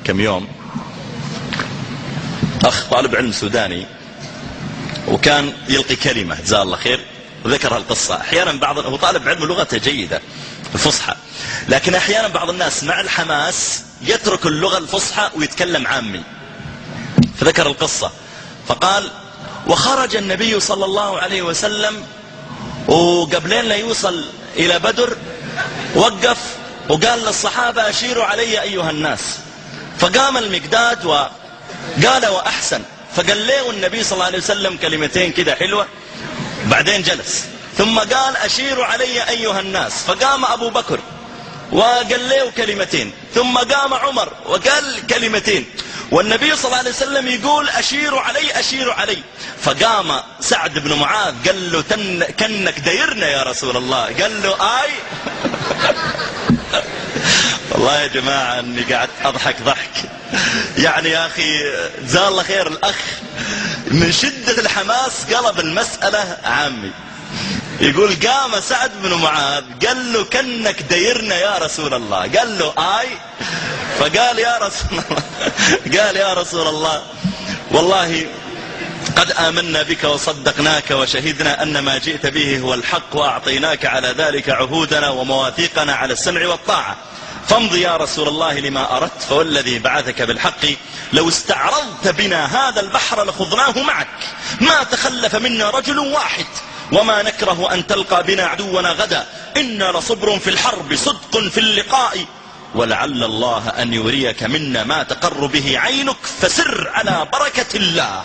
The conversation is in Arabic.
كم يوم أخ طالب علم سوداني، وكان يلقي كلمة جزاه الله خير وذكر هالقصة. أحيانا هو طالب علم لغته جيدة الفصحى، لكن أحيانا بعض الناس مع الحماس يترك اللغة الفصحى ويتكلم عامي. فذكر القصة فقال: وخرج النبي صلى الله عليه وسلم وقبلين لا يوصل إلى بدر وقف وقال للصحابة: أشيروا علي أيها الناس. فقام المقداد وقال: وأحسن. فقال له النبي صلى الله عليه وسلم كلمتين كده حلوة، بعدين جلس ثم قال: أشيروا علي أيها الناس. فقام أبو بكر وقال له كلمتين، ثم قام عمر وقال كلمتين، والنبي صلى الله عليه وسلم يقول: أشيروا علي أشيروا علي. فقام سعد بن معاذ قال له: كنك دايرنا يا رسول الله. قال له: آي. والله يا جماعة أني قاعد أضحك ضحك، يعني يا أخي جزاه الله خير الأخ من شدة الحماس قلب المسألة عامي. يقول: قام سعد بن معاذ قال له: كنك دايرنا يا رسول الله. قال له: آي. فقال: يا رسول الله قال: يا رسول الله والله قد آمنا بك وصدقناك وشهدنا أن ما جئت به هو الحق، وأعطيناك على ذلك عهودنا ومواثيقنا على السمع والطاعة، فامض يا رسول الله لما أردت، فوالذي بعثك بالحق لو استعرضت بنا هذا البحر لخضناه معك، ما تخلف منا رجل واحد، وما نكره أن تلقى بنا عدونا غدا، إنا لصبر في الحرب صدق في اللقاء، ولعل الله أن يريك منا ما تقر به عينك، فسر على بركة الله.